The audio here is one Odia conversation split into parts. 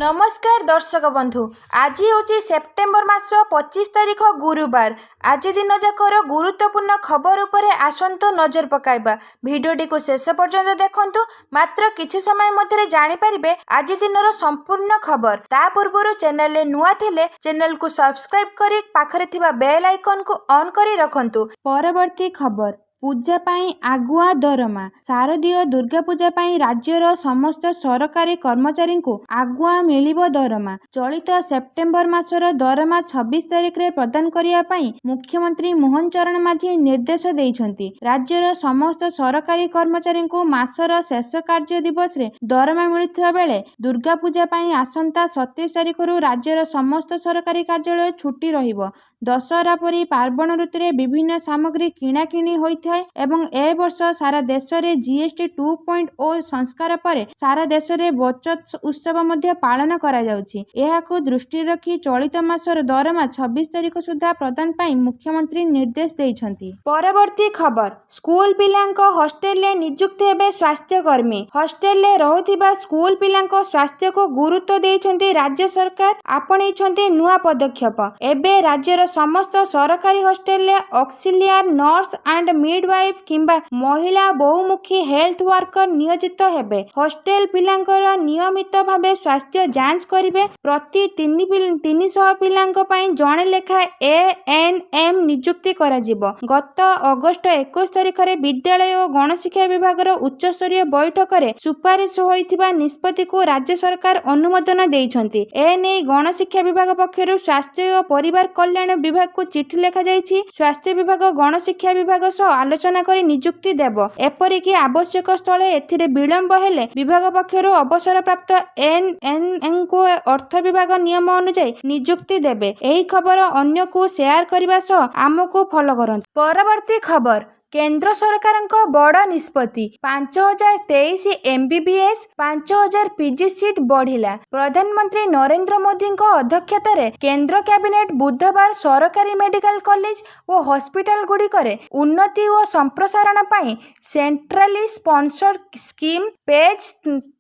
नमस्कार दर्शक बंधु। आज हूँ सेप्टेम्बर मास 25 तारिख गुरुवार। आज दिन जाकर गुरुत्वपूर्ण खबर उपरे आसंतु नजर पकाइबा। भिडियोटी को शेष पर्यंत देखंतु। मात्र किछि समय मध्य जानि परिबे आज दिनर संपूर्ण खबर। ता पूर्व चैनल ले नुआ थिले चैनल को सब्सक्राइब करी पाखरे थिबा बेल आइकन को ऑन करी रखंतु। परवर्ती खबर पूजा पाई आगुआ दरमा। शारदीय दुर्गा पूजा पाई राज्यर समस्त सरकारी कर्मचारी को आगुआ मिलिबो दरमा। चलित सेप्टेम्बर मासर दरमा 26 तारिख रे प्रदान करिया पाई मुख्यमंत्री मोहन चरण माझी निर्देश देइछंती। राज्यर समस्त सरकारी कर्मचारी को मासर शेष कार्य दिवस रे दरमा मिलिथिबा बेले दुर्गा पूजा पाई आसंता 27 तारिख रु राज्यर समस्त सरकारी कार्यालय छुट्टी रहिबो। दशहरा परी पार्वण ऋतु रे विभिन्न सामग्री किणा किणी होइथा एवं ए वर्ष सारा देश रे जीएसटी 2.0 संस्कार परे सारा देश रे बचत उत्सव मध्य पालन करा जाउछि। एहाकु दृष्टि रखी चलित मासर दरमा 26 तारिख सुधा प्रदान पाई मुख्यमंत्री निर्देश देइछंती। परवर्ती खबर स्कूल पिलांको हॉस्टेल ले नियुक्ति हेबे स्वास्थ्य कर्मी। हॉस्टेल ले रहुथिबा स्कूल पिलांको स्वास्थ्य को गुरुत्व देइछंती राज्य सरकार। आपणैछंती नुआ पदक्षेप। एबे राज्यर समस्त सरकारी हॉस्टेल ले ऑक्सिलियर नर्स एंड मिडवाइफ किंबा महिला बहुमुखी हेल्थ वर्कर नियोजित हेबे। हॉस्टेल पिलांकर नियमित भावे स्वास्थ्य जांच करिवे। प्रति 300 पिलांको पई जणे लेखा एएनएम नियुक्ति कराजिबो। गत अगस्त 21 तारिख रे विद्यालय और गणशिक्षा विभागर उच्च स्तरीय बैठक रे सुपारिश होइथिबा निष्पत्ति को राज्य सरकार अनुमोदन देइछंती। एने गणशिक्षा विभाग पक्षरु स्वास्थ्य और परिवार कल्याण विभाग को चिठी लेखा जाइछि। स्वास्थ्य विभाग गणशिक्षा विभाग सह आलोचना करी नियुक्ति देव। एपरिक आवश्यक स्थले एथिरे विलंब हेले विभाग पक्षरु अवसर प्राप्त एएनएम को अर्थ विभाग नियम अनुसार नियुक्ति देबे। एही खबर अन्य को शेयर करबा सह आमको फॉलो करंतु। परवर्ती खबर केंद्र सरकार बड़ निष्पत्ति 5023 एमबीबीएस 5000 पीजी सीट बढ़िला। प्रधानमंत्री नरेंद्र मोदी अध्यक्षतार केंद्र कैबिनेट बुधवार सरकारी मेडिकल कॉलेज और हॉस्पिटल गुड़िकरे उन्नति और संप्रसारण पाई सेंट्रली स्पॉन्सर्ड स्कीम पेज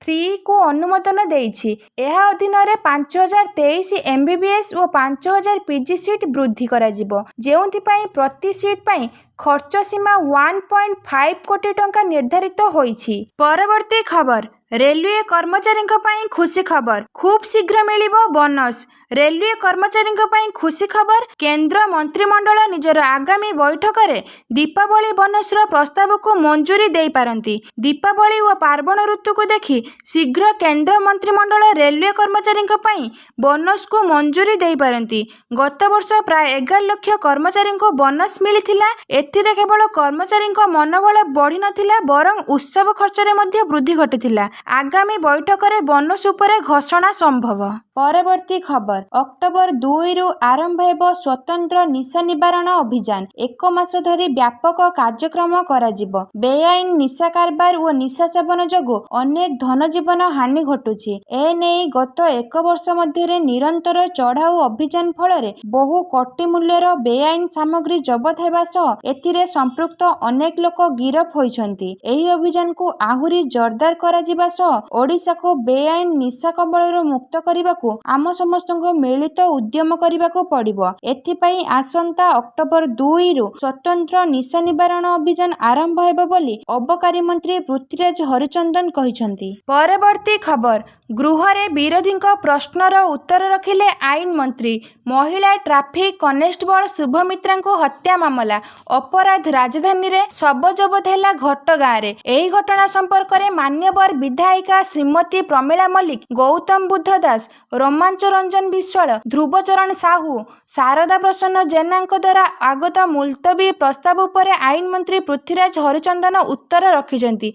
3 को अनुमोदन देइछि। एहा अधीन रे 5023 एमबीबीएस और 5000 पीजी सीट वृद्धि करा जिवो। जेउथि पाई प्रति सीट पाई खर्च सीमा 1.5 कोटी टंका निर्धारित होइछि। परवर्ती खबर रेलवे कर्मचारी खुशी खबर खूब शीघ्र मिलिबो बोनस। रेलवे कर्मचारी खुशी खबर केंद्र मंत्रिमंडल निजर आगामी बैठक रे दीपावली बोनस प्रस्ताव को मंजूरी दे पारंती। दीपावली और पार्वण ऋतु को देखि शीघ्र केंद्र मंत्रिमंडल रेलवे कर्मचारी बोनस को मंजूरी दे पारंती। गत वर्ष प्राय 11 लाख कर्मचारी को बोनस मिलिथिला। एथिरे केवल कर्मचारी मनोबल बढ़ी नथिला बरं उत्सव खर्च रे मध्य वृद्धि घटिथिला। आगामी बैठक रे बोनस उपरे घोषणा संभव। परवर्ती खबर अक्टोबर 2 रु आरंभ हेबो स्वतंत्र निशा निवारण अभियान। 1 मास धरी व्यापक कार्यक्रम कराजिबो। बेआईन निशा कारबार और निशा सेवन जोगु अनेक धन जीवन हानि घटुछि। एने गत 1 वर्ष मध्य निरंतर चढ़ाऊ अभियान फल बहु कोटी मूल्यर बेआईन सामग्री जबत हेबा सह एथिरे संपृक्त अनेक लोक गिरफ होइछंती। एही अभियान को आहुरी जोरदार कराजिबा सह ओडिशा को बेआईन निशा कबळरू मुक्त करिबाकू आम समस्तको मिलित उद्यम करिबाकू पड़िबो। एथिपाई आसंता अक्टोबर 2 रु स्वतंत्र निशा निवारण अभियान आरंभ हेबो बोली अबकारी मंत्री पृथ्वीराज हरिचंदन कहिसंती। परवर्ती खबर गृह रे विरोधी प्रश्नर उत्तर रखिले आईन मंत्री। महिला ट्राफिक कनेस्टेबल शुभमित्रा को हत्या मामला अपराध राजधानी रे शव जबत हैला घटगाँ रे। एही घटना संपर्क रे मान्यवर विधायिका श्रीमती प्रमिला मल्लिक गौतम बुद्ध दास रोमांच रंजन विश्वाल ध्रुवचरण साहू शारदा प्रसन्न जेना द्वारा आगत मुलतवी प्रस्ताव उपरे आईन मंत्री पृथ्वीराज हरिचंदन उत्तर रखिछंती।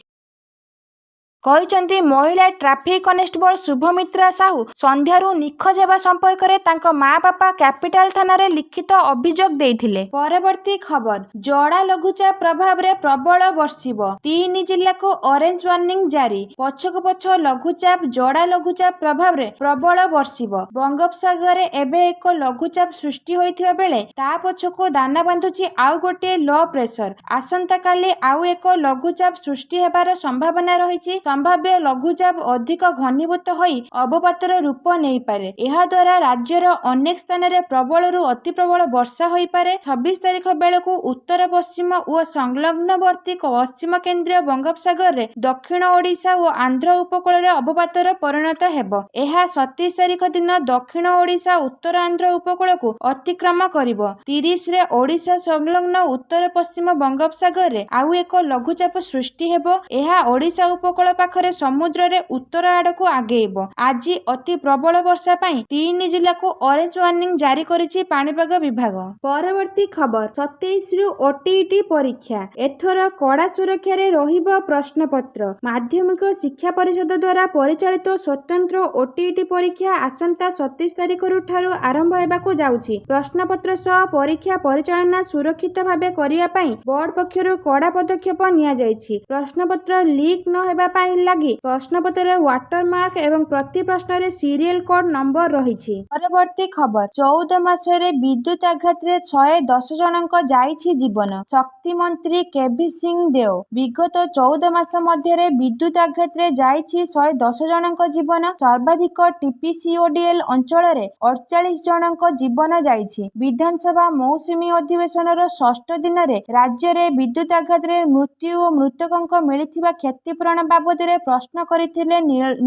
कहिचंती महिला ट्राफिक कनेस्टेबल शुभमित्रा साहू संध्यारू निखोज हेबा संपर्क रे तांको माँ बापा कैपिटल थाना रे लिखित अभियोग देइथिले। परवर्ती खबर जड़ा लघुचाप प्रभाव रे प्रबल वर्षिबो। 3 जिल्ला को ऑरेंज वार्निंग जारी। पछक पछ लघुचाप जड़ा लघुचाप प्रभाव रे प्रबल वर्षिबो। बंगोपसागर रे एबे एक लघुचाप सृष्टि होइथिबा बेले ता पछको दाना बांधुची आउ गोटे लो प्रेशर। आसंता काली आउ एक लघुचाप सृष्टि हेबार संभावना रहिछि। ସମ୍ଭାବ୍ୟ ଲଘୁଚାପ ଅଧିକ ଘନୀଭୂତ ହୋଇ ଅବପାତର ରୂପ ନେଇପାରେ। ଏହାଦ୍ୱାରା ରାଜ୍ୟର ଅନେକ ସ୍ଥାନରେ ପ୍ରବଳରୁ ଅତି ପ୍ରବଳ ବର୍ଷା ହୋଇପାରେ। 26 ତାରିଖ ବେଳକୁ ଉତ୍ତର ପଶ୍ଚିମ ଓ ସଂଲଗ୍ନବର୍ତ୍ତୀ ପଶ୍ଚିମ କେନ୍ଦ୍ରୀୟ ବଙ୍ଗୋପସାଗରରେ ଦକ୍ଷିଣ ଓଡ଼ିଶା ଓ ଆନ୍ଧ୍ର ଉପକୂଳରେ ଅବପାତର ପରିଣତ ହେବ। ଏହା 27 ତାରିଖ ଦିନ ଦକ୍ଷିଣ ଓଡ଼ିଶା ଉତ୍ତର ଆନ୍ଧ୍ର ଉପକୂଳକୁ ଅତିକ୍ରମ କରିବ। 30ରେ ଓଡ଼ିଶା ସଂଲଗ୍ନ ଉତ୍ତର ପଶ୍ଚିମ ବଙ୍ଗୋପସାଗରରେ ଆଉ ଏକ ଲଘୁଚାପ ସୃଷ୍ଟି ହେବ। ଏହା ଓଡ଼ିଶା ଉପକୂଳ ପାଖରେ ସମୁଦ୍ରରେ ଉତ୍ତର ଆଡ଼କୁ ଆଗେଇବ। ଆଜି ଅତି ପ୍ରବଳ ବର୍ଷା ପାଇଁ 3 ଜିଲ୍ଲାକୁ ଅରେଞ୍ଜ ୱାର୍ଣ୍ଣିଂ ଜାରି କରିଛି ପାଣିପାଗ ବିଭାଗ। ପରବର୍ତ୍ତୀ ଖବର 27ରୁ OTET ପରୀକ୍ଷା। ଏଥର କଡ଼ା ସୁରକ୍ଷାରେ ରହିବ ପ୍ରଶ୍ନପତ୍ର। ମାଧ୍ୟମିକ ଶିକ୍ଷା ପରିଷଦ ଦ୍ୱାରା ପରିଚାଳିତ ସ୍ୱତନ୍ତ୍ର OTET ପରୀକ୍ଷା ଆସନ୍ତା 27 ତାରିଖରୁ ଠାରୁ ଆରମ୍ଭ ହେବାକୁ ଯାଉଛି। ପ୍ରଶ୍ନପତ୍ର ସହ ପରୀକ୍ଷା ପରିଚାଳନା ସୁରକ୍ଷିତ ଭାବେ କରିବା ପାଇଁ ବୋର୍ଡ ପକ୍ଷରୁ କଡ଼ା ପଦକ୍ଷେପ ନିଆଯାଇଛି। ପ୍ରଶ୍ନପତ୍ର ଲିକ୍ ନ ହେବା ପାଇଁ ଲାଗି ପ୍ରଶ୍ନପତ୍ରରେ ୱାଟରମାର୍କ ଏବଂ ପ୍ରତି ପ୍ରଶ୍ନରେ ସିରିଏଲ କୋଡ୍ ନମ୍ବର ରହିଛି। ପରବର୍ତ୍ତୀ ଖବର 14 ମାସରେ ବିଦ୍ୟୁତ ଆଘାତରେ 110 ଜଣଙ୍କ ଯାଇଛି ଜୀବନ। ଶକ୍ତି ମନ୍ତ୍ରୀ କେଭି ସିଂ ଦେଓ। ବିଗତ 14 ମାସ ମଧ୍ୟରେ ବିଦ୍ୟୁତ ଆଘାତରେ ଯାଇଛି 110 ଜଣଙ୍କ ଜୀବନ। ସର୍ବାଧିକ TPCODL ଅଞ୍ଚଳରେ 48 ଜଣଙ୍କ ଜୀବନ ଯାଇଛି। ବିଧାନସଭା ମୌସୁମୀ ଅଧିବେଶନର ଷଷ୍ଠ ଦିନରେ ରାଜ୍ୟରେ ବିଦ୍ୟୁତ ଆଘାତରେ ମୃତ୍ୟୁ ଓ ମୃତକଙ୍କ ମିଳିଥିବା କ୍ଷତିପୂରଣ ବାବଦରେ ପ୍ରଶ୍ନ କରିଥିଲେ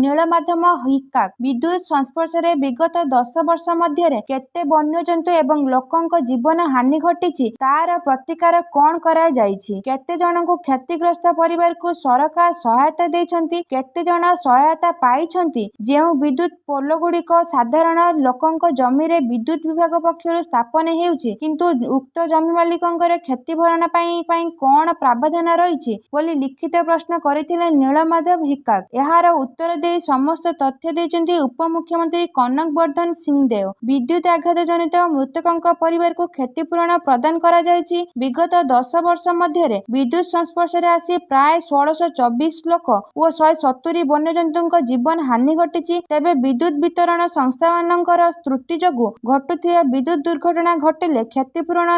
ନୀଳମାଧବ ହିକାକ୍। ବିଦ୍ୟୁତ ସଂସ୍ପର୍ଶରେ ବିଗତ 10 ବର୍ଷ ମଧ୍ୟରେ କେତେ ବନ୍ୟଜନ୍ତୁ ଏବଂ ଲୋକଙ୍କ ଜୀବନ ହାନି ଘଟିଛି ତାର ପ୍ରତିକାର କଣ କରାଯାଇଛି? କେତେ ଜଣଙ୍କୁ କ୍ଷତିଗ୍ରସ୍ତ ପରିବାରକୁ ସରକାର ସହାୟତା ଦେଇଛନ୍ତି? କେତେ ଜଣ ସହାୟତା ପାଇଛନ୍ତି? ଯେଉଁ ବିଦ୍ୟୁତ ପୋଲଗୁଡ଼ିକ ସାଧାରଣ ଲୋକଙ୍କ ଜମିରେ ବିଦ୍ୟୁତ ବିଭାଗ ପକ୍ଷରୁ ସ୍ଥାପନ ହେଉଛି କିନ୍ତୁ ଉକ୍ତ ଜମି ମାଲିକଙ୍କର କ୍ଷତିଭରଣ ପାଇଁ କଣ ପ୍ରାବଧାନ ରହିଛି ବୋଲି ଲିଖିତ ପ୍ରଶ୍ନ କରିଥିଲେ ନୀଳମାଧବ ହିକାକ୍। ଏହାର ଉତ୍ତର ଦେଇ ସମସ୍ତ ତଥ୍ୟ ଦେଇଛନ୍ତି ଉପମୁଖ୍ୟମନ୍ତ୍ରୀ କନକ ବର୍ଦ୍ଧନ ସିଂଦେଓ। ବିଦ୍ୟୁତ ଆଘାତ ଜନିତ ମୃତକଙ୍କ ପରିବାରକୁ କ୍ଷତିପୂରଣ ପ୍ରଦାନ କରାଯାଇଛି। ବିଗତ 10 ବର୍ଷ ମଧ୍ୟରେ ବିଦ୍ୟୁତ ସଂସ୍ପର୍ଶରେ ଆସି ପ୍ରାୟ 1624 ଲୋକ ଓ 170 ବନ୍ୟଜନ୍ତୁଙ୍କ ଜୀବନ ହାନି ଘଟିଛି। ତେବେ ବିଦ୍ୟୁତ ବିତରଣ ସଂସ୍ଥାମାନଙ୍କର ତ୍ରୁଟି ଯୋଗୁଁ ଘଟୁଥିବା ବିଦ୍ୟୁତ ଦୁର୍ଘଟଣା ଘଟିଲେ କ୍ଷତିପୂରଣ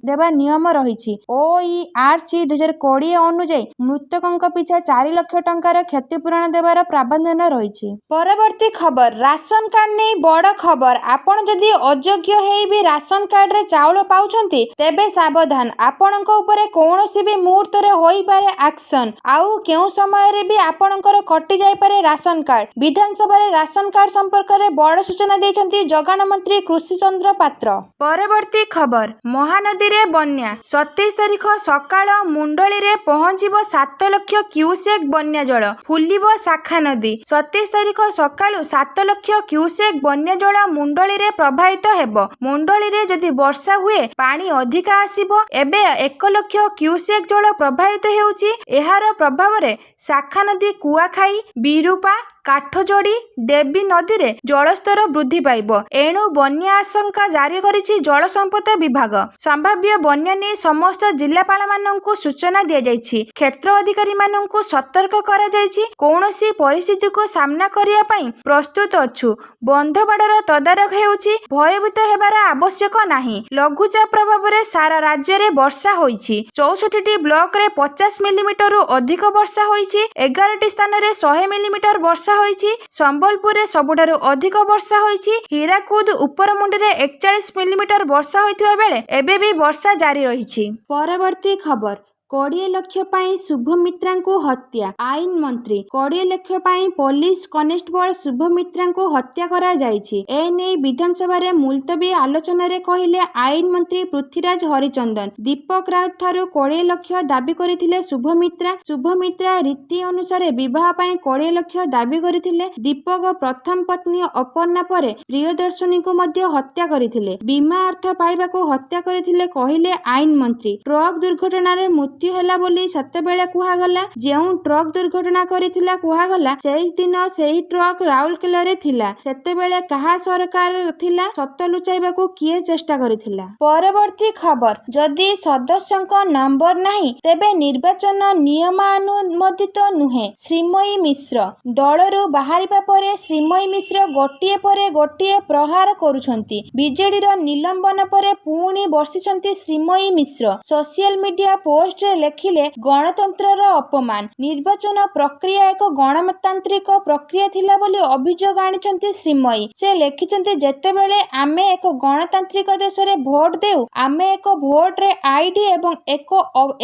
ଦେବା ନିୟମ ରହିଛି। OERC 2020 ଅନୁଯାୟୀ ମୃତକଙ୍କ ପିଛା 4 ଲକ୍ଷ ଟଙ୍କାର କ୍ଷତିପୂରଣ ଦେବାର ପ୍ରାବଧାନ ରହିଛି। ପରବର୍ତ୍ତୀ ଖବର ରାସନ କାର୍ଡ ନେଇ ବଡ଼ ଖବର। ଆପଣ ଯଦି ଅଯୋଗ୍ୟ ହେଇ ବି ରାସନ କାର୍ଡରେ ଚାଉଳ ପାଉଛନ୍ତି ତେବେ ସାବଧାନ, ଆପଣଙ୍କ ଉପରେ କୌଣସି ବି ମୁହୂର୍ତ୍ତରେ ହୋଇପାରେ ଆକ୍ସନ। ଆଉ କେଉଁ ସମୟରେ ବି ଆପଣଙ୍କର କଟି ଯାଇପାରେ ରାସନ କାର୍ଡ। ବିଧାନସଭାରେ ରାସନ କାର୍ଡ ସମ୍ପର୍କରେ ବଡ଼ ସୂଚନା ଦେଇଛନ୍ତି ଯୋଗାଣ ମନ୍ତ୍ରୀ କୃଷିଚନ୍ଦ୍ର ପାତ୍ର। ପରବର୍ତ୍ତୀ ଖବର ମହାନଦୀରେ ବନ୍ୟା। 27 ତାରିଖ ସକାଳ ମୁଣ୍ଡଳିରେ ପହଞ୍ଚିବ 7 ଲକ୍ଷ କ୍ୟୁସେକ୍ ବନ୍ୟା ଜଳ। ଫୁଲିବ ଶାଖା ନଦୀ। 27 ତାରିଖ ସକାଳୁ 7 ଲକ୍ଷ କ୍ୟୁସେକ୍ ବନ୍ୟା ଜଳ ମୁଣ୍ଡଳିରେ ପ୍ରବାହିତ ହେବ। ମୁଣ୍ଡଳିରେ ଯଦି ବର୍ଷା ହୁଏ ପାଣି ଅଧିକା ଆସିବ। ଏବେ 1 ଲକ୍ଷ କ୍ୟୁସେକ୍ ଜଳ ପ୍ରବାହିତ ହେଉଛି। ଏହାର ପ୍ରଭାବରେ ଶାଖା ନଦୀ, କୁଆଖାଇ, ବିରୁପା, କାଠଯୋଡ଼ି, ଦେବୀ ନଦୀରେ ଜଳସ୍ତର ବୃଦ୍ଧି ପାଇବ। ଏଣୁ ବନ୍ୟା ଆଶଙ୍କା ଜାରି କରିଛି ଜଳ ସମ୍ପଦ ବିଭାଗ। ସମ୍ଭାବ୍ୟ ବନ୍ୟା ନେଇ ସମସ୍ତ ଜିଲ୍ଲାପାଳମାନଙ୍କୁ ସୂଚନା ଦିଆଯାଇଛି। କ୍ଷେତ୍ର ଅଧିକାରୀମାନଙ୍କୁ ସତର୍କ କରାଯାଇଛି। କୌଣସି ପରିସ୍ଥିତିକୁ ସାମ୍ନା କରିବା ପାଇଁ ପ୍ରସ୍ତୁତ ଅଛୁ। ବନ୍ଧବାଡ଼ର ତଦାରଖ ହେଉଛି। ଭୟଭୀତ ହେବାର ଆବଶ୍ୟକ ନାହିଁ। ଲଘୁଚାପ ପ୍ରଭାବରେ ସାରା ରାଜ୍ୟରେ ବର୍ଷା ହୋଇଛି। 64ଟି ବ୍ଲକରେ 50 ମିଲିମିଟରରୁ ଅଧିକ ବର୍ଷା ହୋଇଛି। 11ଟି ସ୍ଥାନରେ 100 ମିଲିମିଟର ବର୍ଷା ହୋଇଛି। ସମ୍ବଲପୁରରେ ସବୁଠାରୁ ଅଧିକ ବର୍ଷା ହୋଇଛି। ହୀରାକୁଦ ଉପରମୁଣ୍ଡରେ 41 ମିଲିମିଟର ବର୍ଷା ହୋଇଥିବା ବେଳେ ଏବେ ବି ବର୍ଷା ଜାରି ରହିଛି। ପରବର୍ତ୍ତୀ ଖବର 20 ଲକ୍ଷ ପାଇଁ ଶୁଭମିତ୍ରାଙ୍କୁ ହତ୍ୟା। ଆଇନ ମନ୍ତ୍ରୀ 20 ଲକ୍ଷ ପାଇଁ ପୋଲିସ କନେଷ୍ଟବଳ ଶୁଭମିତ୍ରାଙ୍କୁ ହତ୍ୟା କରାଯାଇଛି। ଏନେଇ ବିଧାନସଭାରେ ମୁଲତବୀ ଆଲୋଚନାରେ କହିଲେ ଆଇନ ମନ୍ତ୍ରୀ ପୃଥ୍ୱୀରାଜ ହରିଚନ୍ଦନ। ଦୀପକ ରାଉତ ଠାରୁ 20 ଲକ୍ଷ ଦାବି କରିଥିଲେ ଶୁଭମିତ୍ରା। ଶୁଭମିତ୍ରା ରୀତି ଅନୁସାରେ ବିବାହ ପାଇଁ 20 ଲକ୍ଷ ଦାବି କରିଥିଲେ। ଦୀପକ ପ୍ରଥମ ପତ୍ନୀ ଅପର୍ଣ୍ଣା ପରେ ପ୍ରିୟଦର୍ଶିନୀଙ୍କୁ ମଧ୍ୟ ହତ୍ୟା କରିଥିଲେ। ବୀମା ଅର୍ଥ ପାଇବାକୁ ହତ୍ୟା କରିଥିଲେ କହିଲେ ଆଇନ ମନ୍ତ୍ରୀ। ଟ୍ରକ୍ ଦୁର୍ଘଟଣାରେ ମୃତ୍ୟୁ ହେଲା ବୋଲି ସେତେବେଳେ କୁହାଗଲା। ଯେଉଁ ଟ୍ରକ୍ ଦୁର୍ଘଟଣା କରିଥିଲା କୁହାଗଲା ସେହିଦିନ ସେହି ଟ୍ରକ୍ ରାଉରକେଲାରେ ଥିଲା। ସେତେବେଳେ କାହା ସରକାର ଥିଲା? ସତ ଲୁଚାଇବାକୁ କିଏ ଚେଷ୍ଟା କରିଥିଲା? ପରବର୍ତ୍ତୀ ଖବର ଯଦି ସଦସ୍ୟଙ୍କ ନମ୍ବର ନାହିଁ ତେବେ ନିର୍ବାଚନ ନିୟମାନୁମୋଦିତ ନୁହେଁ। ଶ୍ରୀମୟୀ ମିଶ୍ର ଦଳରୁ ବାହାରିବା ପରେ ଶ୍ରୀମୟୀ ମିଶ୍ର ଗୋଟିଏ ପରେ ଗୋଟିଏ ପ୍ରହାର କରୁଛନ୍ତି। ବିଜେଡିର ନିଲମ୍ବନ ପରେ ପୁଣି ବର୍ଷିଛନ୍ତି ଶ୍ରୀମୟୀ ମିଶ୍ର। ସୋସିଆଲ ମିଡିଆ ପୋଷ୍ଟରେ ପୋଷ୍ଟରେ ଲେଖିଲେ ଗଣତନ୍ତ୍ରର ଅପମାନ। ନିର୍ବାଚନ ପ୍ରକ୍ରିୟା ଏକ ଗଣତାନ୍ତ୍ରିକ ପ୍ରକ୍ରିୟା ଥିଲା ବୋଲି ଅଭିଯୋଗ ଆଣିଛନ୍ତି ଶ୍ରୀମୟୀ। ସେ ଲେଖିଛନ୍ତି, ଯେତେବେଳେ ଆମେ ଏକ ଗଣତାନ୍ତ୍ରିକ ଦେଶରେ ଭୋଟ ଦେଉ, ଆମେ ଏକ ଭୋଟରେ ଆଇଡି ଏବଂ ଏକ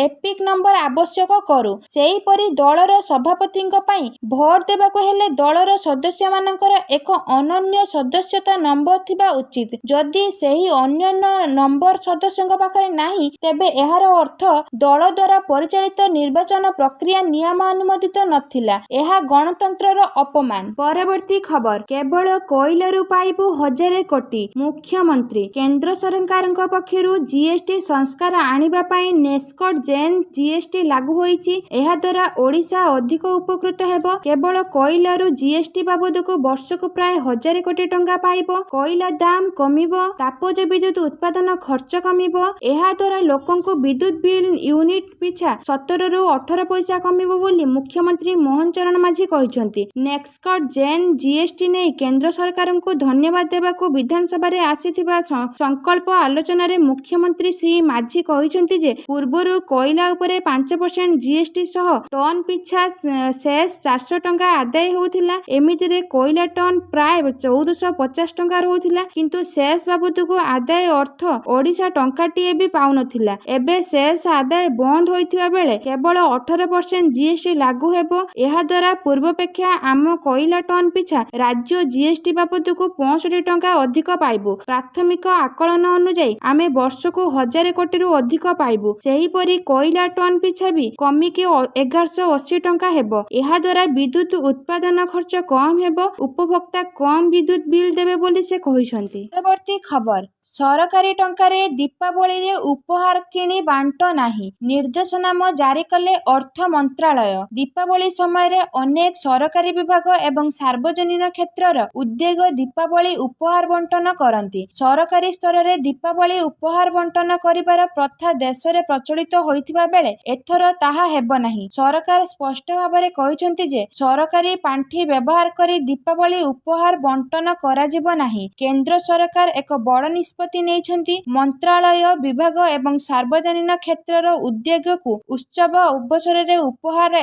ଏପିକ୍ ନମ୍ବର ଆବଶ୍ୟକ କରୁ। ସେହିପରି ଦଳର ସଭାପତିଙ୍କ ପାଇଁ ଭୋଟ ଦେବାକୁ ହେଲେ ଦଳର ସଦସ୍ୟମାନଙ୍କର ଏକ ଅନନ୍ୟ ସଦସ୍ୟତା ନମ୍ବର ଥିବା ଉଚିତ। ଯଦି ସେହି ଅନନ୍ୟ ନମ୍ବର ସଦସ୍ୟଙ୍କ ପାଖରେ ନାହିଁ, ତେବେ ଏହାର ଅର୍ଥ ଦଳ ଦ୍ୱାରା ପରିଚାଳିତ ନିର୍ବାଚନ ପ୍ରକ୍ରିୟା ନିୟମ ଅନୁମୋଦିତ ନଥିଲା। ଏହା ଗଣତନ୍ତ୍ରର ଅପମାନ। ପରବର୍ତ୍ତୀ ଖବର, କେବଳ କୋଇଲାରୁ ପାଇବୁ 1000 କୋଟି। ମୁଖ୍ୟମନ୍ତ୍ରୀ। କେନ୍ଦ୍ର ସରକାରଙ୍କ ପକ୍ଷରୁ ଜିଏସଟି ସଂସ୍କାର ଆଣିବା ପାଇଁ ନେସ୍କଟ ଜେନ୍ ଜିଏସଟି ଲାଗୁ ହୋଇଛି। ଏହାଦ୍ୱାରା ଓଡ଼ିଶା ଅଧିକ ଉପକୃତ ହେବ। କେବଳ କୋଇଲାରୁ ଜିଏସଟି ବାବଦକୁ ବର୍ଷକୁ ପ୍ରାୟ 1000 କୋଟି ଟଙ୍କା ପାଇବ। କୋଇଲା ଦାମ କମିବ, ତାପଜ ବିଦ୍ୟୁତ ଉତ୍ପାଦନ ଖର୍ଚ୍ଚ କମିବ। ଏହାଦ୍ୱାରା ଲୋକଙ୍କୁ ବିଦ୍ୟୁତ ବିଲ୍ ୟୁନିଟ୍ ପିଛା 17 ରୁ 18 ପଇସା କମିବ ବୋଲି ମୁଖ୍ୟମନ୍ତ୍ରୀ ମୋହନ ଚରଣ ମାଝୀ କହିଛନ୍ତି। ନେସ୍କଟ ଜେନ୍ ଜିଏସଟି ନେଇ କେନ୍ଦ୍ର ସରକାରଙ୍କୁ ଧନ୍ୟବାଦ ଦେବାକୁ ବିଧାନସଭାରେ ଆସିଥିବା ସଂକଳ୍ପ ଆଲୋଚନାରେ ମୁଖ୍ୟମନ୍ତ୍ରୀ ଶ୍ରୀ ମାଝୀ କହିଛନ୍ତି ଯେ, ପୂର୍ବରୁ କୋଇଲା ଉପରେ 5% ଜିଏସଟି ସହ ଟନ୍ ପିଛା ସେସ୍ 400 ଟଙ୍କା ଆଦାୟ ହେଉଥିଲା। ଏମିତିରେ କୋଇଲା ଟନ୍ ପ୍ରାୟ 1450 ଟଙ୍କା ରହୁଥିଲା, କିନ୍ତୁ ସେସ୍ ବାବଦକୁ ଆଦାୟ ଅର୍ଥ ଓଡ଼ିଶା ଟଙ୍କାଟିଏ ବି ପାଉନଥିଲା। ଏବେ ସେସ୍ ଆଦାୟ ବନ୍ଦ ହୋଇଥିବା ବେଳେ କେବଳ 18% ଜିଏସଟି ଲାଗୁ ହେବ। ଏହାଦ୍ୱାରା ପୂର୍ବାପେକ୍ଷା ଆମ କୋଇଲା ଟନ୍ ପିଛା ରାଜ୍ୟ ଜିଏସଟି ବାବଦକୁ 65 ଟଙ୍କା ଅଧିକ ପାଇବୁ। ପ୍ରାଥମିକ ଆକଳନ ଅନୁଯାୟୀ ଆମେ ବର୍ଷକୁ 1000 କୋଟିରୁ ଅଧିକ ପାଇବୁ। ସେହିପରି କୋଇଲା ଟନ୍ ପିଛା ବି କମିକି 1180 ଟଙ୍କା ହେବ। ଏହାଦ୍ୱାରା ବିଦ୍ୟୁତ ଉତ୍ପାଦନ ଖର୍ଚ୍ଚ କମ୍ ହେବ, ଉପଭୋକ୍ତା କମ୍ ବିଦ୍ୟୁତ ବିଲ୍ ଦେବେ ବୋଲି ସେ କହିଛନ୍ତି। ପରବର୍ତ୍ତୀ ଖବର, ସରକାରୀ ଟଙ୍କାରେ ଦୀପାବଳିରେ ଉପହାର କିଣି ବାଣ୍ଟ ନାହିଁ। ନିର୍ଦ୍ଦେଶନାମା ଜାରି କଲେ ଅର୍ଥ ମନ୍ତ୍ରାଳୟ। ଦୀପାବଳି ସମୟରେ ଅନେକ ସରକାରୀ ବିଭାଗ ଏବଂ ସାର୍ବଜନୀନ କ୍ଷେତ୍ରର ଉଦ୍ୟୋଗ ଦୀପାବଳି ଉପହାର ବଣ୍ଟନ କରନ୍ତି। ସରକାରୀ ସ୍ତରରେ ଦୀପାବଳି ଉପହାର ବଣ୍ଟନ କରିବାର ପ୍ରଥା ଦେଶରେ ପ୍ରଚଳିତ ହୋଇଥିବା ବେଳେ ଏଥର ତାହା ହେବ ନାହିଁ। ସରକାର ସ୍ପଷ୍ଟ ଭାବରେ କହିଛନ୍ତି ଯେ, ସରକାରୀ ପାଣ୍ଠି ବ୍ୟବହାର କରି ଦୀପାବଳି ଉପହାର ବଣ୍ଟନ କରାଯିବ ନାହିଁ। କେନ୍ଦ୍ର ସରକାର ଏକ ବଡ଼ ନିଷ୍ପତ୍ତି ନେଇଛନ୍ତି। ମନ୍ତ୍ରାଳୟ, ବିଭାଗ ଏବଂ ସାର୍ବଜନୀନ କ୍ଷେତ୍ରର ଉଦ୍ୟୋଗକୁ ଉତ୍ସବ ଅବସରରେ ଉପହାର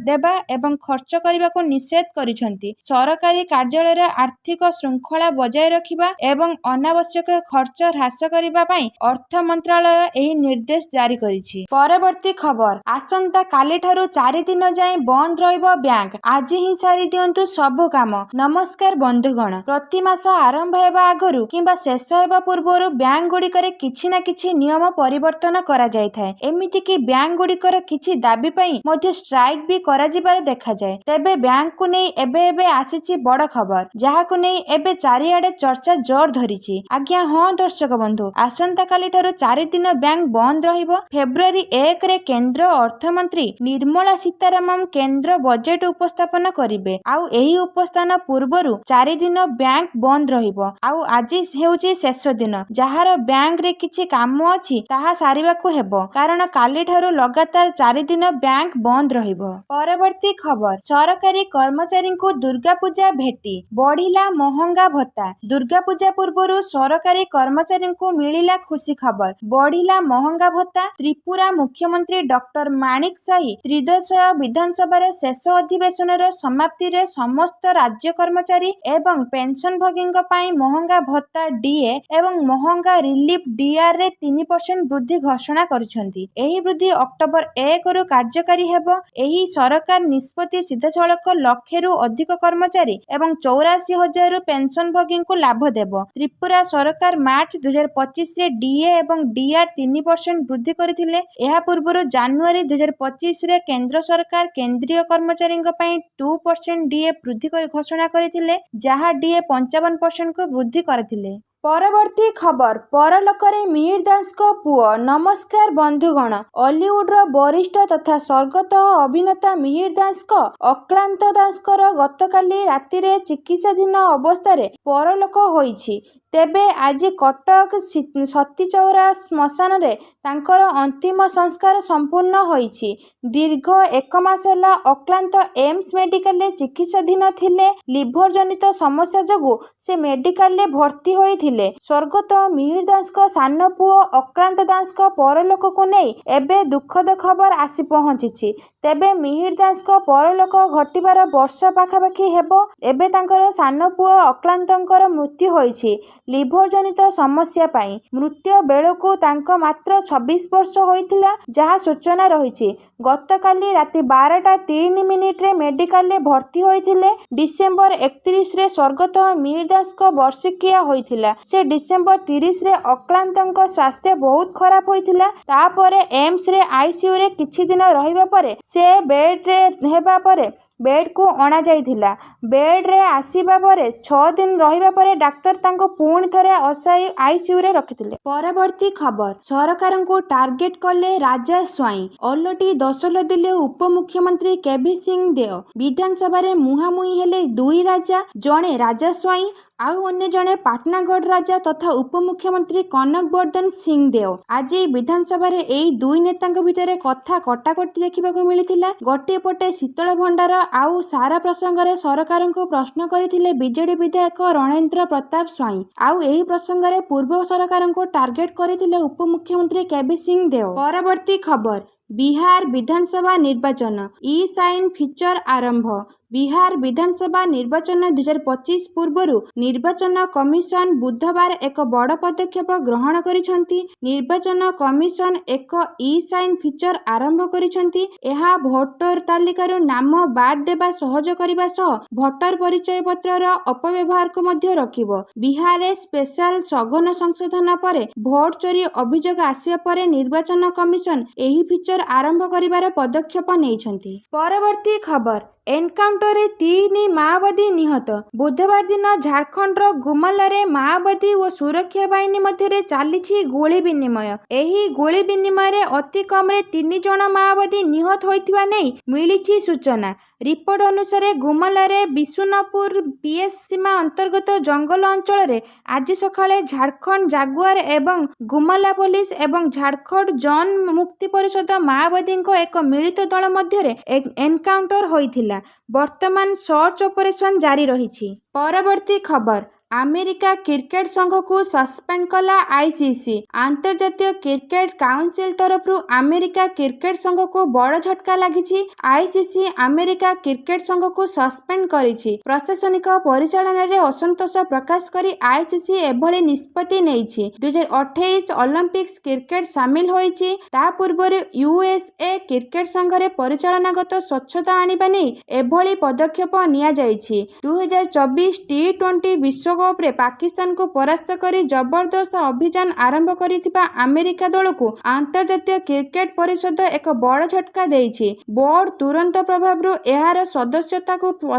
ଦେବା ଏବଂ ଖର୍ଚ୍ଚ କରିବାକୁ ନିଷେଧ କରିଛନ୍ତି। ସରକାରୀ କାର୍ଯ୍ୟାଳୟରେ ଆର୍ଥିକ ଶୃଙ୍ଖଳା ବଜାୟ ରଖିବା ଏବଂ ଅନାବଶ୍ୟକ ଖର୍ଚ୍ଚ ହ୍ରାସ କରିବା ପାଇଁ ଅର୍ଥ ମନ୍ତ୍ରାଳୟ ଏହି ନିର୍ଦ୍ଦେଶ ଜାରି କରିଛି। ପରବର୍ତ୍ତୀ ଖବର, ଆସନ୍ତା କାଲିଠାରୁ 4 ଦିନ ଯାଏଁ ବନ୍ଦ ରହିବ ବ୍ୟାଙ୍କ। ଆଜି ହିଁ ସାରି ଦିଅନ୍ତୁ ସବୁ କାମ। ନମସ୍କାର ବନ୍ଧୁଗଣ, ପ୍ରତି ମାସ ଆରମ୍ଭ ହେବା ଆଗରୁ କିମ୍ବା ଶେଷ ହେବା ପୂର୍ବରୁ ବ୍ୟାଙ୍କ ଗୁଡ଼ିକରେ କିଛି ନା କିଛି ନିୟମ ପରିବର୍ତ୍ତନ କରାଯାଇଥାଏ। ଏମିତିକି ବ୍ୟାଙ୍କ ଗୁଡ଼ିକର କିଛି ଦାବି ପାଇଁ ମଧ୍ୟ ଷ୍ଟ୍ରାଇକ୍ ବି କରାଯିବାର ଦେଖାଯାଏ। ତେବେ ବ୍ୟାଙ୍କକୁ ନେଇ ଏବେ ଆସିଛି ବଡ଼ ଖବର, ଯାହାକୁ ନେଇ ଏବେ ଚାରିଆଡେ ଚର୍ଚ୍ଚା ଜୋର ଧରିଛି। ଆଜ୍ଞା ହଁ ଦର୍ଶକ ବନ୍ଧୁ, ଆସନ୍ତାକାଲିଠାରୁ 4 ଦିନ ବ୍ୟାଙ୍କ ବନ୍ଦ ରହିବ। ଫେବୃଆରୀ 1ରେ କେନ୍ଦ୍ର ଅର୍ଥମନ୍ତ୍ରୀ ନିର୍ମଳା ସୀତାରମଣ କେନ୍ଦ୍ର ବଜେଟ୍ ଉପସ୍ଥାପନ କରିବେ। ଆଉ ଏହି ଉପସ୍ଥାନ ପୂର୍ବରୁ 4 ଦିନ ବ୍ୟାଙ୍କ ବନ୍ଦ ରହିବ। ଆଉ ଆଜି ହେଉଛି ଶେଷ ଦିନ। ଯାହାର ବ୍ୟାଙ୍କରେ କିଛି କାମ ଅଛି ତାହା ସାରିବାକୁ ହେବ, କାରଣ କାଲିଠାରୁ ଲଗାତାର 4 ଦିନ ବ୍ୟାଙ୍କ ବନ୍ଦ ରହିବ। ପରବର୍ତ୍ତୀ ଖବର, ସରକାରୀ କର୍ମଚାରୀଙ୍କୁ ଦୁର୍ଗାପୂଜା ଭେଟି ବଢିଲା ମହଙ୍ଗା ଭତ୍ତା। ଦୁର୍ଗାପୂଜା ପୂର୍ବରୁ ସରକାରୀ କର୍ମଚାରୀଙ୍କୁ ମିଳିଲା ଖୁସି ଖବର, ବଢିଲା ମହଙ୍ଗା ଭତ୍ତା। ତ୍ରିପୁରା ମୁଖ୍ୟମନ୍ତ୍ରୀ ଡକ୍ଟର ମାଣିକ ସାହି ତ୍ରିଦଶ ବିଧାନସଭାର ଶେଷ ଅଧିବେଶନର ସମାପ୍ତିରେ ସମସ୍ତ ରାଜ୍ୟ କର୍ମଚାରୀ ଏବଂ ପେନସନଭୋଗୀଙ୍କ ପାଇଁ ମହଙ୍ଗା ଭତ୍ତା ଡିଏ ଏବଂ ମହଙ୍ଗା ରିଲିଫ ଡିଆର୍ରେ 3% ବୃଦ୍ଧି ଘୋଷଣା କରିଛନ୍ତି। ଏହି ବୃଦ୍ଧି ଅକ୍ଟୋବର 1ରୁ କାର୍ଯ୍ୟକାରୀ ହେବ। ଏହି ସରକାର ନିଷ୍ପତ୍ତି ସିଧାସଳଖ ଲକ୍ଷେରୁ ଅଧିକ କର୍ମଚାରୀ ଏବଂ 84,000 ପେନସନଭୋଗୀଙ୍କୁ ଲାଭ ଦେବ। ତ୍ରିପୁରା ସରକାର ମାର୍ଚ୍ଚ 2025ରେ ଡିଏ ଏବଂ ଡିଆର୍ 3% ବୃଦ୍ଧି କରିଥିଲେ। ଏହା ପୂର୍ବରୁ ଜାନୁଆରୀ 2025ରେ କେନ୍ଦ୍ର ସରକାର କେନ୍ଦ୍ରୀୟ କର୍ମଚାରୀଙ୍କ ପାଇଁ 2% ଡିଏ ବୃଦ୍ଧି ଘୋଷଣା କରିଥିଲେ, ଯାହା ଡିଏ 55%କୁ ବୃଦ୍ଧି କରିଥିଲେ। ପରବର୍ତ୍ତୀ ଖବର, ପରଲୋକରେ ମିହିର ଦାସଙ୍କ ପୁଅ। ନମସ୍କାର ବନ୍ଧୁଗଣ, ଅଲିଉଡର ବରିଷ୍ଠ ତଥା ସ୍ୱର୍ଗତ ଅଭିନେତା ମିହିର ଦାସଙ୍କ ଅକ୍ଳାନ୍ତ ଦାସଙ୍କର ଗତକାଲି ରାତିରେ ଚିକିତ୍ସାଧୀନ ଅବସ୍ଥାରେ ପରଲୋକ ହୋଇଛି। ତେବେ ଆଜି କଟକ ସତୀଚଉରା ଶ୍ମଶାନରେ ତାଙ୍କର ଅନ୍ତିମ ସଂସ୍କାର ସମ୍ପୂର୍ଣ୍ଣ ହୋଇଛି। ଦୀର୍ଘ 1 ମାସ ହେଲା ଅକ୍ଳାନ୍ତ ଏମ୍ସ ମେଡିକାଲରେ ଚିକିତ୍ସାଧୀନ ଥିଲେ। ଲିଭର ଜନିତ ସମସ୍ୟା ଯୋଗୁଁ ସେ ମେଡିକାଲରେ ଭର୍ତ୍ତି ହୋଇଥିଲେ। ଥିଲେ। ସ୍ୱର୍ଗତ ମିହିର ଦାସଙ୍କ ସାନ ପୁଅ ଅକ୍ଳାନ୍ତ ଦାସଙ୍କ ପରଲୋକକୁ ନେଇ ଏବେ ଦୁଃଖଦ ଖବର ଆସି ପହଞ୍ଚିଛି। ତେବେ ମିହିର ଦାସଙ୍କ ପରଲୋକ ଘଟିବାର ବର୍ଷ ପାଖାପାଖି ହେବ ଏବେ ତାଙ୍କର ସାନ ପୁଅ ଅକ୍ଳାନ୍ତଙ୍କର ମୃତ୍ୟୁ ହୋଇଛି ଲିଭର ଜନିତ ସମସ୍ୟା ପାଇଁ। ମୃତ୍ୟୁ ବେଳକୁ ତାଙ୍କ ମାତ୍ର 26 ବର୍ଷ ହୋଇଥିଲା ଯାହା ସୂଚନା ରହିଛି। ଗତକାଲି ରାତି 12:03 ମେଡିକାଲରେ ଭର୍ତ୍ତି ହୋଇଥିଲେ। ଡିସେମ୍ବର 31ରେ ସ୍ୱର୍ଗତ ମିହିର ଦାସଙ୍କ ବର୍ଷିକିଆ ହୋଇଥିଲା। ସେ ଡିସେମ୍ବର 30ରେ ଅକ୍ଳାନ୍ତଙ୍କ ସ୍ୱାସ୍ଥ୍ୟ ବହୁତ ଖରାପ ହୋଇଥିଲା। ତାପରେ ଏମ୍ସରେ ଆଇସିୟୁରେ କିଛି ଦିନ ରହିବା ପରେ ସେ ବେଡ୍ରେ ହେବା ପରେ ବେଡ୍କୁ ଅଣାଯାଇଥିଲା। ବେଡ୍ରେ ଆସିବା ପରେ 6 ଦିନ ରହିବା ପରେ ଡାକ୍ତର ତାଙ୍କୁ ପୁଣି ଥରେ ଆଇସିୟୁରେ ରଖିଥିଲେ। ପରବର୍ତ୍ତୀ ଖବର ସରକାରଙ୍କୁ ଟାର୍ଗେଟ କଲେ ରାଜା ସ୍ୱାଇଁ। ଓଲଟି ଦୋଷ ଲଦିଲେ ଉପମୁଖ୍ୟମନ୍ତ୍ରୀ କେଭି ସିଂ ଦେଓ। ବିଧାନସଭାରେ ମୁହାଁମୁହିଁ ହେଲେ ଦୁଇ ରାଜା, ଜଣେ ରାଜା ସ୍ୱାଇଁ ଆଉ ଅନ୍ୟ ଜଣେ ପାଟନାଗଡ଼ ରାଜା ତଥା ଉପମୁଖ୍ୟମନ୍ତ୍ରୀ କନକ ବର୍ଦ୍ଧନ ସିଂ ଦେଓ। ଆଜି ବିଧାନସଭାରେ ଏହି ଦୁଇ ନେତାଙ୍କ ଭିତରେ କଥା କଟାକଟି ଦେଖିବାକୁ ମିଳିଥିଲା। ଗୋଟିଏ ପଟେ ଶୀତଳ ଭଣ୍ଡାର ଆଉ ସାରା ପ୍ରସଙ୍ଗରେ ସରକାରଙ୍କୁ ପ୍ରଶ୍ନ କରିଥିଲେ ବିଜେଡି ବିଧାୟକ ରଣେନ୍ଦ୍ର ପ୍ରତାପ ସ୍ୱାଇଁ। ଆଉ ଏହି ପ୍ରସଙ୍ଗରେ ପୂର୍ବ ସରକାରଙ୍କୁ ଟାର୍ଗେଟ କରିଥିଲେ ଉପମୁଖ୍ୟମନ୍ତ୍ରୀ କେଭି ସିଂ ଦେଓ। ପରବର୍ତ୍ତୀ ଖବର ବିହାର ବିଧାନସଭା ନିର୍ବାଚନ ଇ-ସାଇନ୍ ଫିଚର ଆରମ୍ଭ। ବିହାର ବିଧାନସଭା ନିର୍ବାଚନ 2025 ପୂର୍ବରୁ ନିର୍ବାଚନ କମିଶନ ବୁଧବାର ଏକ ବଡ଼ ପଦକ୍ଷେପ ଗ୍ରହଣ କରିଛନ୍ତି। ନିର୍ବାଚନ କମିଶନ ଏକ ଇ-ସାଇନ୍ ଫିଚର ଆରମ୍ଭ କରିଛନ୍ତି। ଏହା ଭୋଟର ତାଲିକାରୁ ନାମ ବାଦ ଦେବା ସହଜ କରିବା ସହ ଭୋଟର ପରିଚୟ ପତ୍ରର ଅପବ୍ୟବହାରକୁ ମଧ୍ୟ ରୋକିବ। ବିହାରରେ ସ୍ପେଶାଲ ସଘନ ସଂଶୋଧନ ପରେ ଭୋଟ ଚୋରି ଅଭିଯୋଗ ଆସିବା ପରେ ନିର୍ବାଚନ କମିଶନ ଏହି ଫିଚର ଆରମ୍ଭ କରିବାର ପଦକ୍ଷେପ ନେଇଛନ୍ତି। ପରବର୍ତ୍ତୀ ଖବର ଏନକାଉଣ୍ଟରରେ 3 ମାଓବାଦୀ ନିହତ। ବୁଧବାର ଦିନ ଝାଡ଼ଖଣ୍ଡର ଗୁମଲାରେ ମାଓବାଦୀ ଓ ସୁରକ୍ଷା ବାହିନୀ ମଧ୍ୟରେ ଚାଲିଛି ଗୁଳି ବିନିମୟ। ଏହି ଗୁଳି ବିନିମୟରେ ଅତି କମରେ 3 ଜଣ ମାଓବାଦୀ ନିହତ ହୋଇଥିବା ନେଇ ମିଳିଛି ସୂଚନା। ରିପୋର୍ଟ ଅନୁସାରେ ଗୁମଲାରେ ବିଶୁନପୁର ପିଏସ୍ ସୀମା ଅନ୍ତର୍ଗତ ଜଙ୍ଗଲ ଅଞ୍ଚଳରେ ଆଜି ସକାଳେ ଝାଡ଼ଖଣ୍ଡ ଜାଗୁଆର ଏବଂ ଗୁମଲା ପୋଲିସ ଏବଂ ଝାଡ଼ଖଣ୍ଡ ଜନ ମୁକ୍ତି ପରିଷଦ ମାଓବାଦୀଙ୍କ ଏକ ମିଳିତ ଦଳ ମଧ୍ୟରେ ଏନକାଉଣ୍ଟର ହୋଇଥିଲା। ବର୍ତ୍ତମାନ ସର୍ଚ୍ଚ ଅପରେସନ ଜାରି ରହିଛି। ପରବର୍ତ୍ତୀ ଖବର ଆମେରିକା କ୍ରିକେଟ ସଂଘକୁ ସସ୍ପେଣ୍ଡ କଲା ଆଇସିସି। ଆନ୍ତର୍ଜାତୀୟ କ୍ରିକେଟ କାଉନସିଲ ତରଫରୁ ଆମେରିକା କ୍ରିକେଟ ସଂଘକୁ ବଡ଼ ଝଟକା ଲାଗିଛି। ଆଇସିସି ଆମେରିକା କ୍ରିକେଟ ସଂଘକୁ ସସ୍ପେଣ୍ଡ କରିଛି। ପ୍ରଶାସନିକ ପରିଚାଳନାରେ ଅସନ୍ତୋଷ ପ୍ରକାଶ କରି ଆଇସିସି ଏଭଳି ନିଷ୍ପତ୍ତି ନେଇଛି। 2028 ଅଲିମ୍ପିକ୍ସ କ୍ରିକେଟ ସାମିଲ ହୋଇଛି। ତା ପୂର୍ବରୁ ୟୁଏସ୍ଏ କ୍ରିକେଟ ସଂଘରେ ପରିଚାଳନାଗତ ସ୍ୱଚ୍ଛତା ଆଣିବା ନେଇ ଏଭଳି ପଦକ୍ଷେପ ନିଆଯାଇଛି। 2024 ଟି-20 ବିଶ୍ୱକପରେ ପାକିସ୍ତାନକୁ ପରାସ୍ତ କରି ଜବରଦସ୍ତ ଅଭିଯାନ ଆରମ୍ଭ କରିଥିବା ଆମେରିକା ଦଳକୁ ଆନ୍ତର୍ଜାତୀୟ କ୍ରିକେଟ ପରିଷଦ ଏକ ବଡ଼ ଝଟକା ଦେଇଛି। ବୋର୍ଡ ତୁରନ୍ତ ପ୍ରଭାବରୁ ଏହାର ସଦସ୍ୟତାକୁ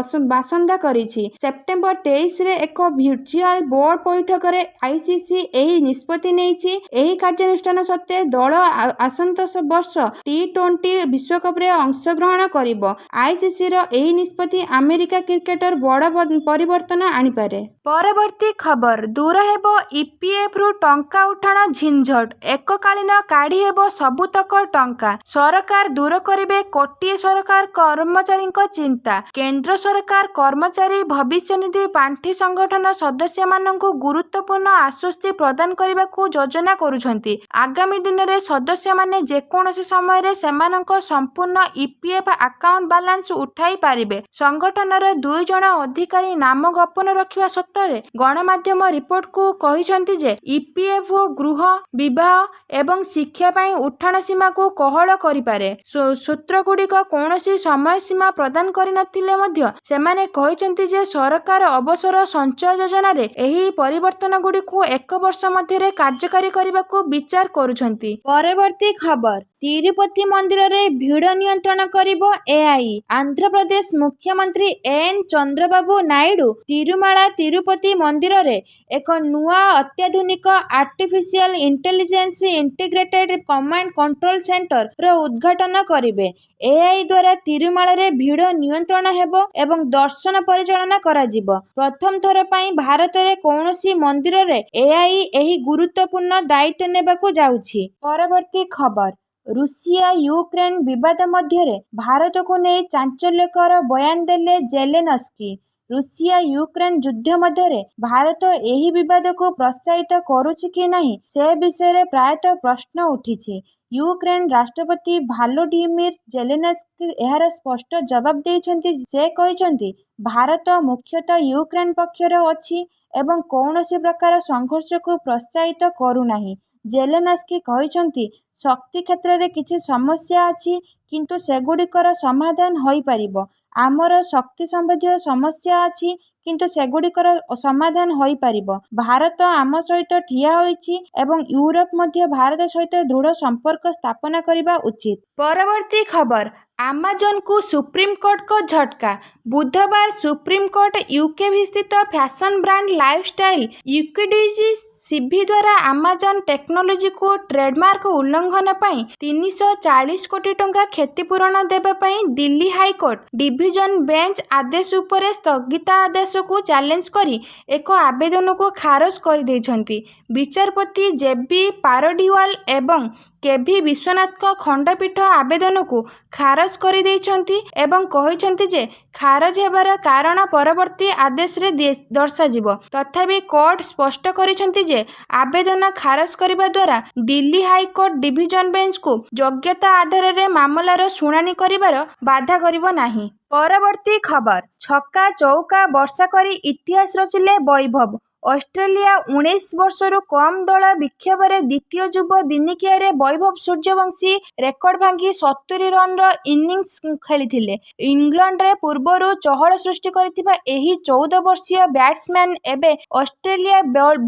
ବାସନ୍ଦ କରିଛି। ସେପ୍ଟେମ୍ବର 23ରେ ଏକ ଭର୍ଚୁଆଲ ବୋର୍ଡ ବୈଠକରେ ଆଇସିସି ଏହି ନିଷ୍ପତ୍ତି ନେଇଛି। ଏହି କାର୍ଯ୍ୟାନୁଷ୍ଠାନ ସତ୍ତ୍ୱେ ଦଳ ଆସନ୍ତା ବର୍ଷ ଟି-20 ବିଶ୍ୱକପରେ ଅଂଶଗ୍ରହଣ କରିବ। ଆଇସିସିର ଏହି ନିଷ୍ପତ୍ତି ଆମେରିକା କ୍ରିକେଟର ବଡ଼ ପରିବର୍ତ୍ତନ ଆଣିପାରେ। ପରବର୍ତ୍ତୀ ଖବର ଦୂର ହେବ ଇପିଏଫ୍ରୁ ଟଙ୍କା ଉଠାଣ ଝିଞ୍ଝଟ। ଏକକାଳୀନ କାଢ଼ି ହେବ ସବୁତକ ଟଙ୍କା। ସରକାର ଦୂର କରିବେ କୋଟିଏ ସରକାର କର୍ମଚାରୀଙ୍କ ଚିନ୍ତା। କେନ୍ଦ୍ର ସରକାର କର୍ମଚାରୀ ଭବିଷ୍ୟନିଧି ପାଣ୍ଠି ସଂଗଠନ ସଦସ୍ୟମାନଙ୍କୁ ଗୁରୁତ୍ୱପୂର୍ଣ୍ଣ ଆଶ୍ୱସ୍ତି ପ୍ରଦାନ କରିବାକୁ ଯୋଜନା କରୁଛନ୍ତି। ଆଗାମୀ ଦିନରେ ସଦସ୍ୟମାନେ ଯେକୌଣସି ସମୟରେ ସେମାନଙ୍କ ସମ୍ପୂର୍ଣ୍ଣ ଇପିଏଫ୍ ଆକାଉଣ୍ଟ ବାଲାନ୍ସ ଉଠାଇ ପାରିବେ। ସଂଗଠନର 2 ଜଣ ଅଧିକାରୀ ନାମ ଗୋପନ ରଖିବା ସତ୍ତ୍ୱରେ ଗଣମାଧ୍ୟମ ରିପୋର୍ଟକୁ କହିଛନ୍ତି ଯେ ଇପିଏଫ୍ ଗୃହ, ବିବାହ ଏବଂ ଶିକ୍ଷା ପାଇଁ ଉଠାଣ ସୀମାକୁ କୋହଳ କରିପାରେ। ସୂତ୍ରଗୁଡ଼ିକ କୌଣସି ସମୟସୀମା ପ୍ରଦାନ କରିନଥିଲେ ମଧ୍ୟ ସେମାନେ କହିଛନ୍ତି ଯେ ସରକାର ଅବସର ସଞ୍ଚୟ ଯୋଜନାରେ ଏହି ପରିବର୍ତ୍ତନଗୁଡ଼ିକୁ 1 ବର୍ଷ ମଧ୍ୟରେ କାର୍ଯ୍ୟକାରୀ କରିବାକୁ ବିଚାର କରୁଛନ୍ତି। ପରବର୍ତ୍ତୀ ଖବର ତିରୁପତି ମନ୍ଦିରରେ ଭିଡ଼ ନିୟନ୍ତ୍ରଣ କରିବ ଏଆଇ। ଆନ୍ଧ୍ରପ୍ରଦେଶ ମୁଖ୍ୟମନ୍ତ୍ରୀ ଏନ୍ ଚନ୍ଦ୍ରବାବୁ ନାଇଡୁ ତିରୁମାଳା ତିରୁପତି ମନ୍ଦିରରେ ଏକ ନୂଆ ଅତ୍ୟାଧୁନିକ artificial intelligence integrated command control centre ଉଦ୍ଘାଟନ କରିବେ। ଏଆଇ ଦ୍ୱାରା ତିରୁମାଳାରେ ଭିଡ଼ ନିୟନ୍ତ୍ରଣ ହେବ ଏବଂ ଦର୍ଶନ ପରିଚାଳନା କରାଯିବ। ପ୍ରଥମ ଥର ପାଇଁ ଭାରତରେ କୌଣସି ମନ୍ଦିରରେ ଏଆଇ ଏହି ଗୁରୁତ୍ୱପୂର୍ଣ୍ଣ ଦାୟିତ୍ୱ ନେବାକୁ ଯାଉଛି। ପରବର୍ତ୍ତୀ ଖବର ରୁଷିଆ ୟୁକ୍ରେନ ବିବାଦ ମଧ୍ୟରେ ଭାରତକୁ ନେଇ ଚାଞ୍ଚଲ୍ୟକର ବୟାନ ଦେଲେ ଜେଲେନସ୍କି। ରୁଷିଆ ୟୁକ୍ରେନ ଯୁଦ୍ଧ ମଧ୍ୟରେ ଭାରତ ଏହି ବିବାଦକୁ ପ୍ରୋତ୍ସାହିତ କରୁଛି କି ନାହିଁ ସେ ବିଷୟରେ ପ୍ରାୟତଃ ପ୍ରଶ୍ନ ଉଠିଛି। ୟୁକ୍ରେନ ରାଷ୍ଟ୍ରପତି ଭଲୋଡିମିର୍ ଜେଲେନ୍ସ୍କି ଏହାର ସ୍ପଷ୍ଟ ଜବାବ ଦେଇଛନ୍ତି। ସେ କହିଛନ୍ତି ଭାରତ ମୁଖ୍ୟତଃ ୟୁକ୍ରେନ ପକ୍ଷରେ ଅଛି ଏବଂ କୌଣସି ପ୍ରକାର ସଂଘର୍ଷକୁ ପ୍ରୋତ୍ସାହିତ କରୁନାହିଁ। ଜେଲେନ୍ସ୍କି କହିଛନ୍ତି ଶକ୍ତି କ୍ଷେତ୍ରରେ କିଛି ସମସ୍ୟା ଅଛି କିନ୍ତୁ ସେଗୁଡ଼ିକର ସମାଧାନ ହୋଇପାରିବ। ଆମର ଶକ୍ତି ସମ୍ବନ୍ଧୀୟ ସମସ୍ୟା ଅଛି କିନ୍ତୁ ସେଗୁଡ଼ିକର ସମାଧାନ ହୋଇପାରିବ। ଭାରତ ଆମ ସହିତ ଠିଆ ହୋଇଛି ଏବଂ ୟୁରୋପ ମଧ୍ୟ ଭାରତ ସହିତ ଦୃଢ଼ ସମ୍ପର୍କ ସ୍ଥାପନ କରିବା ଉଚିତ। ପରବର୍ତ୍ତୀ ଖବର ଆମାଜନକୁ ସୁପ୍ରିମକୋର୍ଟଙ୍କ ଝଟକା। ବୁଧବାର ସୁପ୍ରିମକୋର୍ଟ ୟୁକେ ଭିତ୍ତିକ ଫ୍ୟାଶନ ବ୍ରାଣ୍ଡ ଲାଇଫଷ୍ଟାଇଲ ୟୁକେଡିଜି ସିଭି ଦ୍ୱାରା ଆମାଜନ ଟେକ୍ନୋଲୋଜିକୁ ଟ୍ରେଡମାର୍କ ଉଲ୍ଲଂଘନ ପାଇଁ 340 କୋଟି ଟଙ୍କା କ୍ଷତିପୂରଣ ଦେବା ପାଇଁ ଦିଲ୍ଲୀ ହାଇକୋର୍ଟ ଡିଭିଜନ ବେଞ୍ଚ ଆଦେଶ ଉପରେ ସ୍ଥଗିତାଦେଶକୁ ଚ୍ୟାଲେଞ୍ଜ କରି ଏକ ଆବେଦନକୁ ଖାରଜ କରିଦେଇଛନ୍ତି। ବିଚାରପତି ଜେବି ପାରଡିୱାଲ ଏବଂ କେଭି ବିଶ୍ୱନାଥଙ୍କ ଖଣ୍ଡପୀଠ ଆବେଦନକୁ ଖାରଜ କରିଦେଇଛନ୍ତି ଏବଂ କହିଛନ୍ତି ଯେ ଖାରଜ ହେବାର କାରଣ ପରବର୍ତ୍ତୀ ଆଦେଶରେ ଦର୍ଶାଯିବ। ତଥାପି କୋର୍ଟ ସ୍ପଷ୍ଟ କରିଛନ୍ତି ଯେ ଆବେଦନ ଖାରଜ କରିବା ଦ୍ୱାରା ଦିଲ୍ଲୀ ହାଇକୋର୍ଟ ଡିଭିଜନ ବେଞ୍ଚକୁ ଯୋଗ୍ୟତା ଆଧାରରେ ମାମଲାର ଶୁଣାଣି କରିବାର ବାଧା କରିବ ନାହିଁ। ପରବର୍ତ୍ତୀ ଖବର ଛକା ଚୌକା ବର୍ଷା କରି ଇତିହାସ ରଚିଲେ ବୈଭବ। ଅଷ୍ଟ୍ରେଲିଆ 19 ବର୍ଷରୁ କମ୍ ଦଳ ବିକ୍ଷୋଭରେ ଦ୍ୱିତୀୟ ଯୁବ ଦିନିକିଆରେ ବୈଭବ ସୂର୍ଯ୍ୟବଂଶୀ ରେକର୍ଡ ଭାଙ୍ଗି 70 ରନ୍ର ଇନିଂସ ଖେଳିଥିଲେ। ଇଂଲଣ୍ଡରେ ପୂର୍ବରୁ ଚହଳ ସୃଷ୍ଟି କରିଥିବା ଏହି 14 ବର୍ଷୀୟ ବ୍ୟାଟ୍ସମ୍ୟାନ୍ ଏବେ ଅଷ୍ଟ୍ରେଲିଆ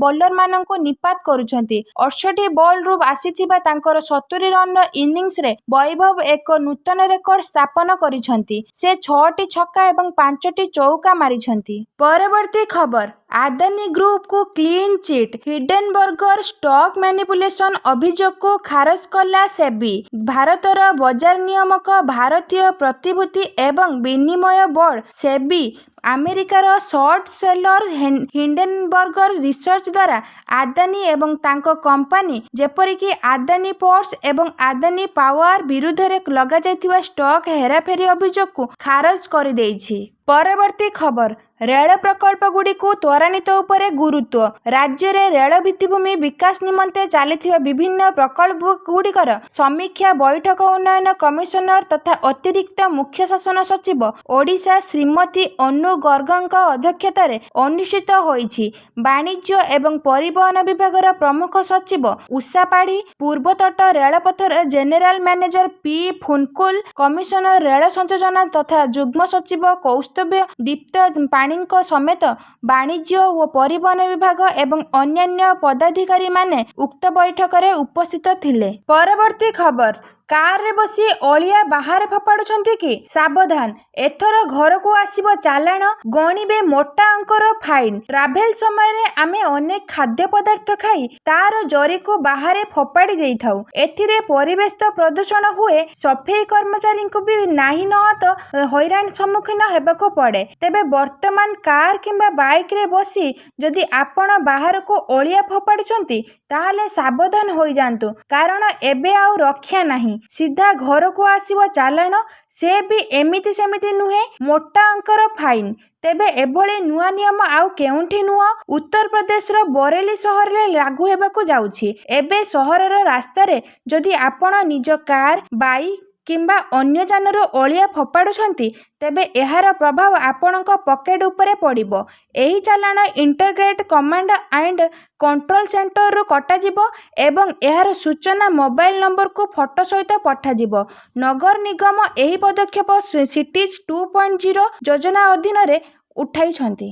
ବୋଲରମାନଙ୍କୁ ନିପାତ କରୁଛନ୍ତି। 68 ବଲରୁ ଆସିଥିବା ତାଙ୍କର 70 ରନ୍ର ଇନିଂସରେ ବୈଭବ ଏକ ନୂତନ ରେକର୍ଡ ସ୍ଥାପନ କରିଛନ୍ତି। ସେ 6ଟି ଛକା ଏବଂ 5ଟି ଚୌକା ମାରିଛନ୍ତି। ପରବର୍ତ୍ତୀ ଖବର ଆଦାନୀ ଗ୍ରୁପକୁ କ୍ଲିନ୍ ଚିଟ୍। ହିଡେନବର୍ଗର ଷ୍ଟକ୍ ମ୍ୟାନିପୁଲେସନ ଅଭିଯୋଗକୁ ଖାରଜ କଲା ସେବି। ଭାରତର ବଜାର ନିୟାମକ ଭାରତୀୟ ପ୍ରତିଭୂତି ଏବଂ ବିନିମୟ ବୋର୍ଡ ସେବି ଆମେରିକାର ସର୍ଟ ସେଲର ହିଣ୍ଡେନବର୍ଗର ରିସର୍ଚ୍ଚ ଦ୍ୱାରା ଆଦାନୀ ଏବଂ ତାଙ୍କ କମ୍ପାନୀ ଯେପରିକି ଆଦାନୀ ପୋର୍ଟସ୍ ଏବଂ ଆଦାନୀ ପାୱାର ବିରୁଦ୍ଧରେ ଲଗାଯାଇଥିବା ଷ୍ଟକ୍ ହେରାଫେରି ଅଭିଯୋଗକୁ ଖାରଜ କରିଦେଇଛି। ପରବର୍ତ୍ତୀ ଖବର ରେଳ ପ୍ରକଳ୍ପଗୁଡ଼ିକୁ ତ୍ୱରାନ୍ୱିତ ଉପରେ ଗୁରୁତ୍ୱ। ରାଜ୍ୟରେ ରେଳ ଭିତ୍ତିଭୂମି ବିକାଶ ନିମନ୍ତେ ଚାଲିଥିବା ବିଭିନ୍ନ ପ୍ରକଳ୍ପଗୁଡ଼ିକର ସମୀକ୍ଷା ବୈଠକ ଉନ୍ନୟନ କମିଶନର ତଥା ଅତିରିକ୍ତ ମୁଖ୍ୟ ଶାସନ ସଚିବ ଓଡ଼ିଶା ଶ୍ରୀମତୀ ଅନୁ ଗର୍ଗଙ୍କ ଅଧ୍ୟକ୍ଷତାରେ ଅନୁଷ୍ଠିତ ହୋଇଛି। ବାଣିଜ୍ୟ ଏବଂ ପରିବହନ ବିଭାଗର ପ୍ରମୁଖ ସଚିବ ଉଷା ପାଢ଼ୀ, ପୂର୍ବତଟ ରେଳପଥର ଜେନେରାଲ ମ୍ୟାନେଜର ପି ଫୁନକୁଲ, କମିଶନର ରେଳ ସଂଯୋଜନା ତଥା ଯୁଗ୍ମ ସଚିବ କୌସ୍ତଭ୍ୟ ଦୀପ୍ତ ପାଣିଙ୍କ ସମେତ ବାଣିଜ୍ୟ ଓ ପରିବହନ ବିଭାଗ ଏବଂ ଅନ୍ୟାନ୍ୟ ପଦାଧିକାରୀମାନେ ଉକ୍ତ ବୈଠକରେ ଉପସ୍ଥିତ ଥିଲେ। ପରବର୍ତ୍ତୀ ଖବର କାରରେ ବସି ଅଳିଆ ବାହାରେ ଫୋପାଡୁଛନ୍ତି କି? ସାବଧାନ, ଏଥର ଘରକୁ ଆସିବ ଚାଲାଣ, ଗଣିବେ ମୋଟା ଅଙ୍କର ଫାଇନ୍। ଟ୍ରାଭେଲ ସମୟରେ ଆମେ ଅନେକ ଖାଦ୍ୟ ପଦାର୍ଥ ଖାଇ ତାର ଜରିକୁ ବାହାରେ ଫୋପାଡ଼ି ଦେଇଥାଉ। ଏଥିରେ ପରିବେଶ ତ ପ୍ରଦୂଷଣ ହୁଏ, ସଫେଇ କର୍ମଚାରୀଙ୍କୁ ବି ନାହିଁ ନହତ ହଇରାଣ ସମ୍ମୁଖୀନ ହେବାକୁ ପଡ଼େ। ତେବେ ବର୍ତ୍ତମାନ କାର କିମ୍ବା ବାଇକରେ ବସି ଯଦି ଆପଣ ବାହାରକୁ ଅଳିଆ ଫୋପାଡୁଛନ୍ତି ତାହେଲେ ସାବଧାନ ହୋଇଯାନ୍ତୁ, କାରଣ ଏବେ ଆଉ ରକ୍ଷା ନାହିଁ। ସିଧା ଘରକୁ ଆସିବ ଚାଲାଣ, ସେ ବି ଏମିତି ସେମିତି ନୁହେଁ, ମୋଟା ଅଙ୍କର ଫାଇନ୍। ତେବେ ଏଭଳି ନୂଆ ନିୟମ ଆଉ କେଉଁଠି ନୁହଁ, ଉତ୍ତରପ୍ରଦେଶର ବରେଲି ସହରରେ ଲାଗୁ ହେବାକୁ ଯାଉଛି। ଏବେ ସହରର ରାସ୍ତାରେ ଯଦି ଆପଣ ନିଜ କାର, ବାଇକ୍ କିମ୍ବା ଅନ୍ୟ ଯାନରୁ ଅଳିଆ ଫୋପାଡୁଛନ୍ତି ତେବେ ଏହାର ପ୍ରଭାବ ଆପଣଙ୍କ ପକେଟ ଉପରେ ପଡ଼ିବ। ଏହି ଚାଲାଣ ଇଣ୍ଟିଗ୍ରେଟେଡ୍ କମାଣ୍ଡ ଆଣ୍ଡ କଣ୍ଟ୍ରୋଲ ସେଣ୍ଟରରୁ କଟାଯିବ ଏବଂ ଏହାର ସୂଚନା ମୋବାଇଲ ନମ୍ବରକୁ ଫଟୋ ସହିତ ପଠାଯିବ। ନଗର ନିଗମ ଏହି ପଦକ୍ଷେପ ସିଟିଜ୍ 2.0 ଯୋଜନା ଅଧୀନରେ ଉଠାଇଛନ୍ତି।